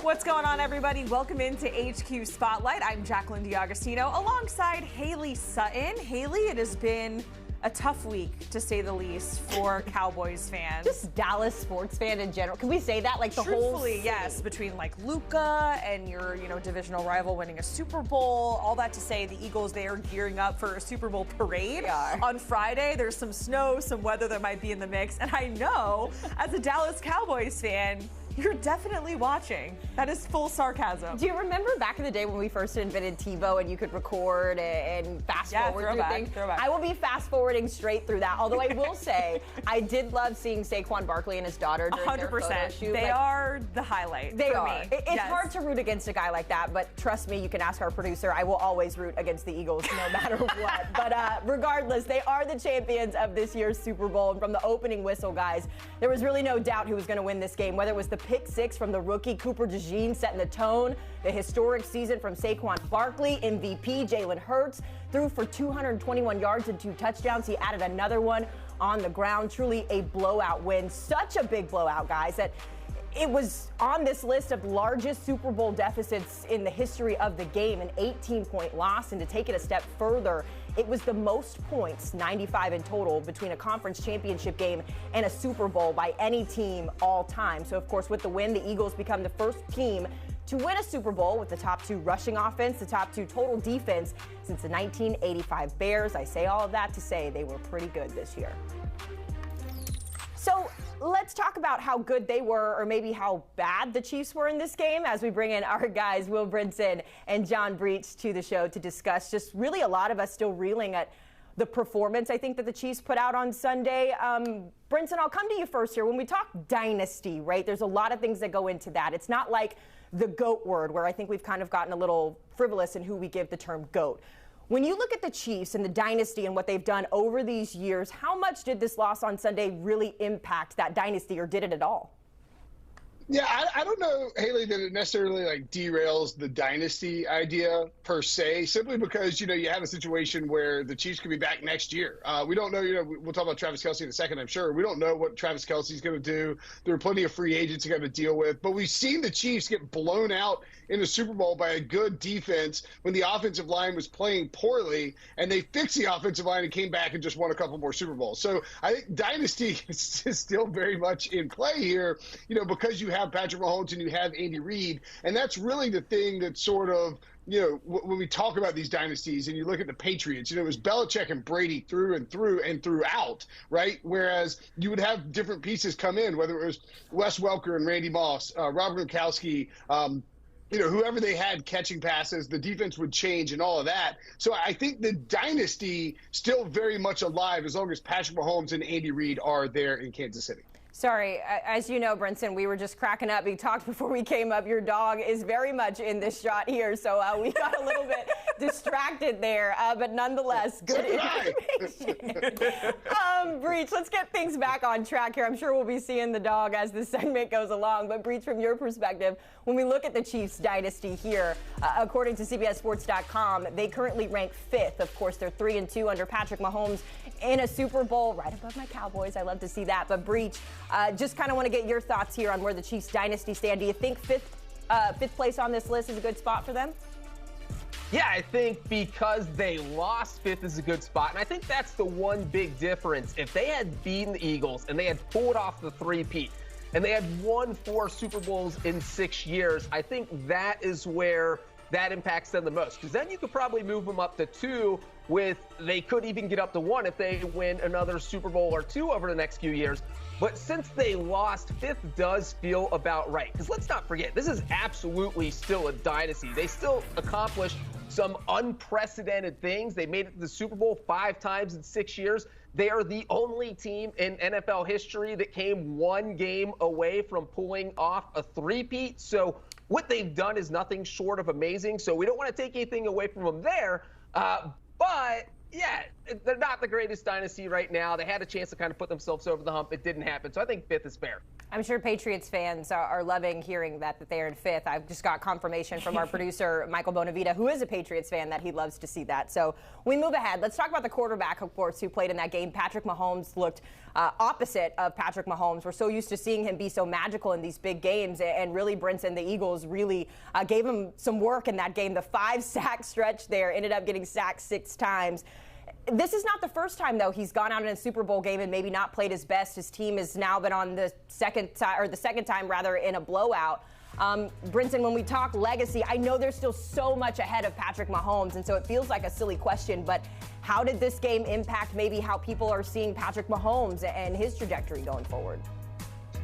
What's going on, everybody? Welcome into HQ Spotlight. I'm Jacqueline D'Agostino alongside Haley Sutton. Haley, it has been a tough week, to say the least, for Cowboys fans. Just Dallas sports fan in general. Can we say that? Like the whole city? Yes. Between like Luka and your, divisional rival winning a Super Bowl, all that to say the Eagles, they are gearing up for a Super Bowl parade on Friday. There's some snow, some weather that might be in the mix. And I know, as a Dallas Cowboys fan, you're definitely watching. That is full sarcasm. Do you remember back in the day when we first invented TiVo and you could record and fast forward through things? Throwback. I will be fast forwarding straight through that. Although I will say, I did love seeing Saquon Barkley and his daughter during 100%. Their photo shoot. They are the highlight. They for are. Me. It's hard to root against a guy like that, but trust me, you can ask our producer. I will always root against the Eagles, no matter what. But regardless, they are the champions of this year's Super Bowl. And from the opening whistle, guys, there was really no doubt who was going to win this game. Whether it was the pick six from the rookie Cooper DeJean setting the tone, the historic season from Saquon Barkley, MVP Jalen Hurts threw for 221 yards and 2 touchdowns. He added another one on the ground. Truly a blowout win. Such a big blowout, guys, that it was on this list of largest Super Bowl deficits in the history of the game, an 18-point loss. And to take it a step further, it was the most points, 95 in total, between a conference championship game and a Super Bowl by any team all time. So, of course, with the win, the Eagles become the first team to win a Super Bowl with the top 2 rushing offense, the top 2 total defense since the 1985 Bears. I say all of that to say they were pretty good this year. So let's talk about how good they were, or maybe how bad the Chiefs were in this game, as we bring in our guys, Will Brinson and John Breech, to the show to discuss. Just really a lot of us still reeling at the performance, I think, that the Chiefs put out on Sunday. Brinson, I'll come to you first here. When we talk dynasty, right, there's a lot of things that go into that. It's not like the GOAT word, where I think we've kind of gotten a little frivolous in who we give the term GOAT. When you look at the Chiefs and the dynasty and what they've done over these years, how much did this loss on Sunday really impact that dynasty, or did it at all? Yeah, I don't know, Haley, that it necessarily derails the dynasty idea per se, simply because, you have a situation where the Chiefs could be back next year. We don't know, we'll talk about Travis Kelce in a second, I'm sure. We don't know what Travis Kelce's going to do. There are plenty of free agents he got to deal with. But we've seen the Chiefs get blown out in the Super Bowl by a good defense when the offensive line was playing poorly, and they fixed the offensive line and came back and just won a couple more Super Bowls. So I think dynasty is still very much in play here, because you have Patrick Mahomes and you have Andy Reid. And that's really the thing that sort of, when we talk about these dynasties and you look at the Patriots, it was Belichick and Brady through and through and throughout, right? Whereas you would have different pieces come in, whether it was Wes Welker and Randy Moss, Robert Gronkowski, whoever they had catching passes, the defense would change and all of that. So I think the dynasty still very much alive as long as Patrick Mahomes and Andy Reid are there in Kansas City. Sorry, as you know, Brinson, we were just cracking up. We talked before we came up. Your dog is very much in this shot here, so we got a little bit distracted there. But nonetheless, good information. Breech, let's get things back on track here. I'm sure we'll be seeing the dog as this segment goes along. But Breech, from your perspective, when we look at the Chiefs dynasty here, according to CBSSports.com, they currently rank 5th. Of course, they're 3-2 under Patrick Mahomes in a Super Bowl, right above my Cowboys. I love to see that. But Breech, just kind of want to get your thoughts here on where the Chiefs dynasty stand. Do you think fifth place on this list is a good spot for them? Yeah, I think because they lost 5th is a good spot. And I think that's the one big difference. If they had beaten the Eagles and they had pulled off the three-peat and they had won 4 Super Bowls in 6 years, I think that is where that impacts them the most. Because then you could probably move them up to 2 they could even get up to 1 if they win another Super Bowl or 2 over the next few years. But since they lost, 5th does feel about right. Because let's not forget, this is absolutely still a dynasty. They still accomplished some unprecedented things. They made it to the Super Bowl 5 times in 6 years. They are the only team in NFL history that came 1 game away from pulling off a three-peat. So what they've done is nothing short of amazing. So we don't want to take anything away from them there. But yeah, they're not the greatest dynasty right now. They had a chance to kind of put themselves over the hump. It didn't happen. So I think 5th is fair. I'm sure Patriots fans are loving hearing that they are in fifth. I've just got confirmation from our producer, Michael Bonavita, who is a Patriots fan, that he loves to see that. So we move ahead. Let's talk about the quarterback, of course, who played in that game. Patrick Mahomes looked opposite of Patrick Mahomes. We're so used to seeing him be so magical in these big games. And really, Brinson, the Eagles really gave him some work in that game. The 5-sack stretch there, ended up getting sacked 6 times. This is not the first time, though, he's gone out in a Super Bowl game and maybe not played his best. His team has now been on the second time rather in a blowout. Brinson, when we talk legacy, I know there's still so much ahead of Patrick Mahomes, and so it feels like a silly question, but how did this game impact maybe how people are seeing Patrick Mahomes and his trajectory going forward?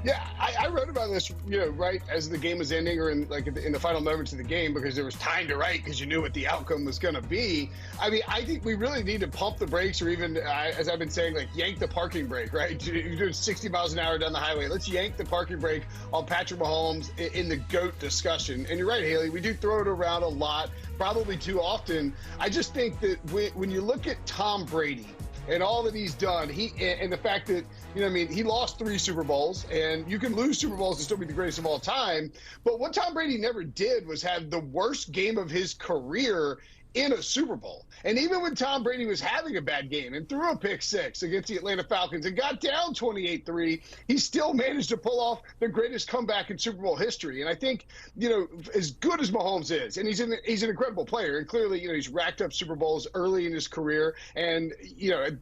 Yeah, I wrote about this, right as the game was ending or in the final moments of the game, because there was time to write because you knew what the outcome was going to be. I mean, I think we really need to pump the brakes, or even, as I've been saying, yank the parking brake, right? You're doing 60 miles an hour down the highway. Let's yank the parking brake on Patrick Mahomes in the GOAT discussion. And you're right, Haley, we do throw it around a lot, probably too often. I just think that when you look at Tom Brady, and all that he's done, and the fact that, he lost 3 Super Bowls, and you can lose Super Bowls and still be the greatest of all time. But what Tom Brady never did was have the worst game of his career in a Super Bowl. And even when Tom Brady was having a bad game and threw a pick 6 against the Atlanta Falcons and got down 28-3, he still managed to pull off the greatest comeback in Super Bowl history. And I think, as good as Mahomes is, and he's an incredible player, and clearly, he's racked up Super Bowls early in his career, and,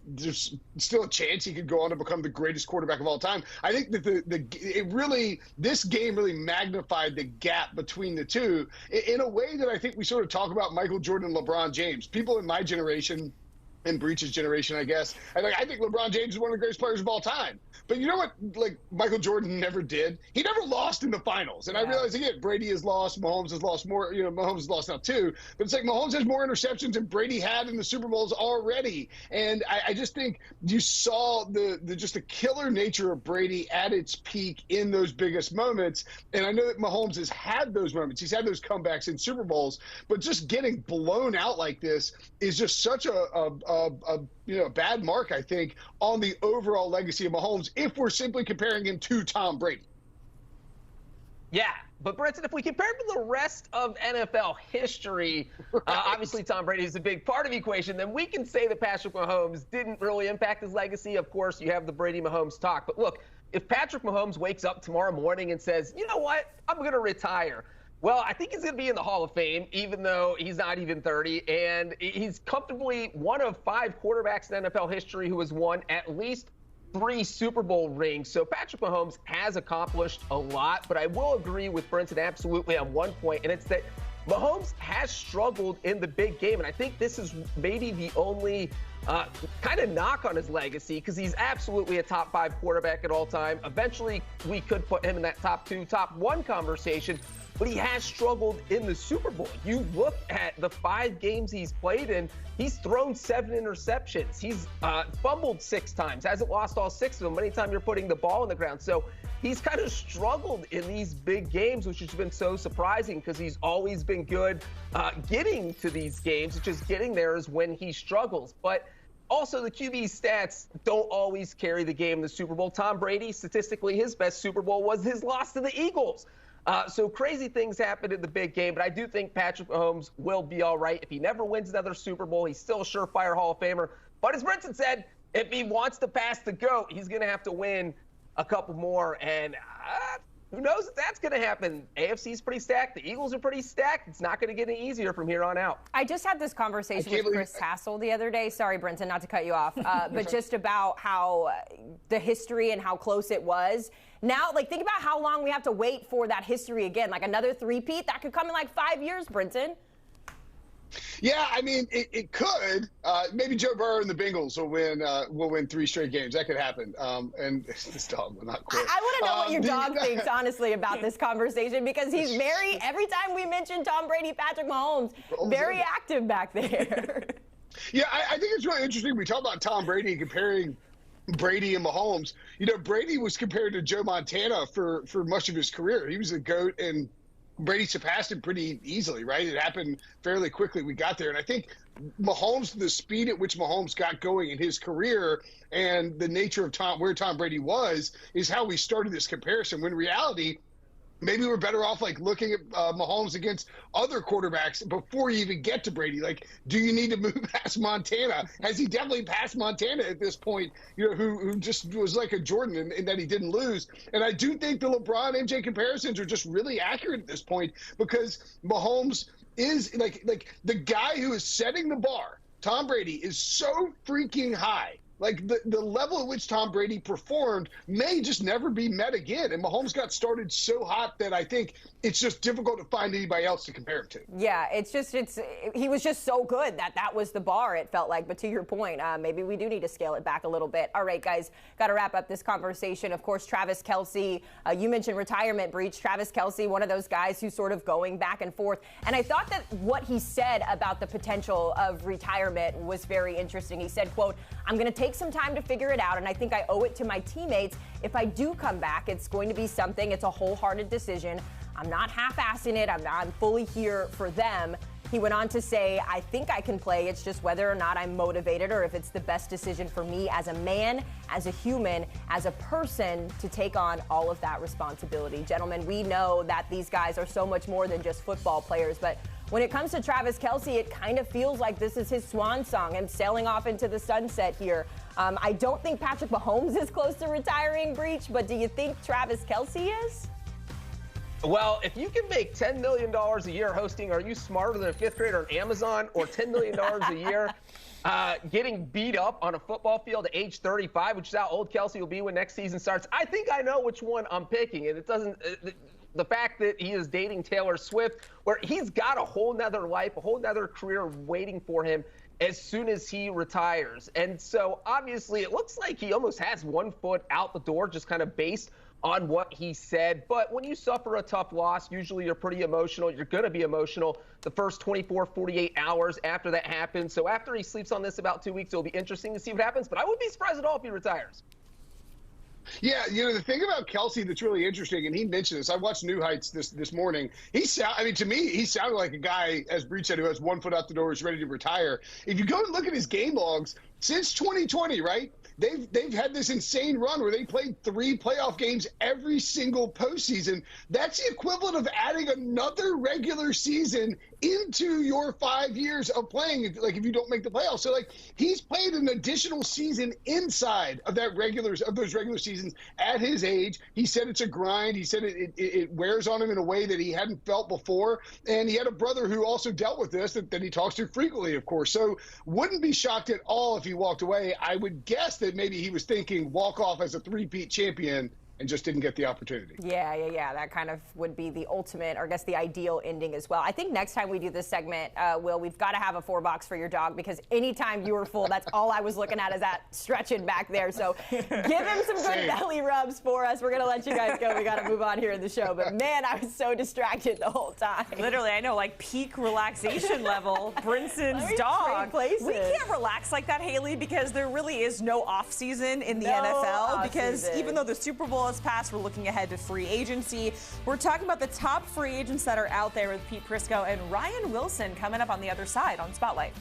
there's still a chance he could go on to become the greatest quarterback of all time. I think that this game really magnified the gap between the two in a way that I think we sort of talk about Michael Jordan and LeBron James. People in my generation, and Breech's generation, I guess, I think LeBron James is one of the greatest players of all time. But you know what, Michael Jordan never did? He never lost in the finals. And I realize, again, Brady has lost, Mahomes has lost more, Mahomes has lost now too. But it's Mahomes has more interceptions than Brady had in the Super Bowls already. And I just think you saw just the killer nature of Brady at its peak in those biggest moments. And I know that Mahomes has had those moments. He's had those comebacks in Super Bowls. But just getting blown out like this is just such a bad mark, I think, on the overall legacy of Mahomes if we're simply comparing him to Tom Brady. Yeah, but Brinson, if we compare him to the rest of NFL history, right. Obviously Tom Brady is a big part of the equation, then we can say that Patrick Mahomes didn't really impact his legacy. Of course, you have the Brady-Mahomes talk. But look, if Patrick Mahomes wakes up tomorrow morning and says, you know what, I'm going to retire, well, I think he's going to be in the Hall of Fame, even though he's not even 30. And he's comfortably one of 5 quarterbacks in NFL history who has won at least 3 Super Bowl rings. So Patrick Mahomes has accomplished a lot. But I will agree with Brinson absolutely on one point, and it's that Mahomes has struggled in the big game. And I think this is maybe the only kind of knock on his legacy, because he's absolutely a top 5 quarterback at all time. Eventually, we could put him in that top 2, top 1 conversation. But he has struggled in the Super Bowl. You look at the 5 games he's played in, he's thrown 7 interceptions. He's fumbled 6 times, hasn't lost all 6 of them anytime you're putting the ball on the ground. So he's kind of struggled in these big games, which has been so surprising because he's always been good getting to these games. It's just getting there is when he struggles. But also, the QB stats don't always carry the game in the Super Bowl. Tom Brady, statistically, his best Super Bowl was his loss to the Eagles. So crazy things happen in the big game, but I do think Patrick Mahomes will be all right. If he never wins another Super Bowl, he's still a surefire Hall of Famer. But as Brinson said, if he wants to pass the GOAT, he's going to have to win a couple more. And who knows if that's going to happen? AFC's pretty stacked. The Eagles are pretty stacked. It's not going to get any easier from here on out. I just had this conversation with Chris Hassel the other day. Sorry, Brinson, not to cut you off, but just about how the history and how close it was. Now, think about how long we have to wait for that history again. Another three-peat that could come in 5 years, Brinson. Yeah, I mean, it could. Maybe Joe Burrow and the Bengals will win 3 straight games. That could happen. And this dog will not quit. I want to know what your dog thinks, honestly, about this conversation, because he's very, every time we mention Tom Brady, Patrick Mahomes, very active back there. Yeah, I think it's really interesting. We talk about Tom Brady comparing Brady and Mahomes. Brady was compared to Joe Montana for much of his career. He was the GOAT and Brady surpassed him pretty easily, right? It happened fairly quickly. We got there. And I think Mahomes, the speed at which Mahomes got going in his career and the nature of where Tom Brady was is how we started this comparison. When in reality, maybe we're better off like looking at Mahomes against other quarterbacks before you even get to Brady. Like, do you need to move past Montana? Has he definitely passed Montana at this point, who just was like a Jordan in that he didn't lose? And I do think the LeBron MJ comparisons are just really accurate at this point because Mahomes is like the guy who is setting the bar. Tom Brady is so freaking high. Like, the level at which Tom Brady performed may just never be met again. And Mahomes got started so hot that I think it's just difficult to find anybody else to compare him to. Yeah, he was just so good that was the bar, it felt like. But to your point, maybe we do need to scale it back a little bit. All right, guys, got to wrap up this conversation. Of course, Travis Kelce, you mentioned retirement, Breech. Travis Kelce, one of those guys who's sort of going back and forth. And I thought that what he said about the potential of retirement was very interesting. He said, quote, "I'm going to take some time to figure it out, and I think I owe it to my teammates. If I do come back, it's going to be something. It's a wholehearted decision. I'm not half-assing it. I'm fully here for them." He went on to say, "I think I can play. It's just whether or not I'm motivated or if it's the best decision for me as a man, as a human, as a person to take on all of that responsibility." Gentlemen, we know that these guys are so much more than just football players, but when it comes to Travis Kelce, it kind of feels like this is his swan song and sailing off into the sunset here. I don't think Patrick Mahomes is close to retiring, Breech, but do you think Travis Kelce is? Well, if you can make $10 million a year hosting Are You Smarter Than a Fifth Grader on Amazon, or $10 million a year getting beat up on a football field at age 35, which is how old Kelce will be when next season starts, I think I know which one I'm picking. And it doesn't the fact that he is dating Taylor Swift, where he's got a whole nother life, a whole nother career waiting for him as soon as he retires. And so obviously it looks like he almost has one foot out the door, just kind of based on what he said. But when you suffer a tough loss, usually you're pretty emotional. You're going to be emotional the first 24, 48 hours after that happens. So after he sleeps on this about 2 weeks, it'll be interesting to see what happens. But I wouldn't be surprised at all if he retires. Yeah, the thing about Kelce that's really interesting, and he mentioned this, I watched New Heights this morning. To me, he sounded like a guy, as Breech said, who has one foot out the door, is ready to retire. If you go and look at his game logs, since 2020, right, they've had this insane run where they played 3 playoff games every single postseason. That's the equivalent of adding another regular season into your 5 years of playing, like if you don't make the playoffs. So like he's played an additional season inside of those regular seasons at his age. He said it's a grind. He said it wears on him in a way that he hadn't felt before. And he had a brother who also dealt with this that he talks to frequently, of course. So wouldn't be shocked at all if he walked away. I would guess that maybe he was thinking walk off as a 3-peat champion and just didn't get the opportunity. Yeah. That kind of would be the ultimate, or I guess the ideal ending as well. I think next time we do this segment, Will, we've got to have a 4-box for your dog, because anytime you were full, that's all I was looking at is that stretching back there. So give him some good belly rubs for us. We're going to let you guys go. We got to move on here in the show. But man, I was so distracted the whole time. Literally, I know, like peak relaxation level. Brinson's dog. We can't relax like that, Haley, because there really is no off season in the NFL. Because even though the Super Bowl has passed, we're looking ahead to free agency. We're talking about the top free agents that are out there with Pete Prisco and Ryan Wilson coming up on the other side on Spotlight.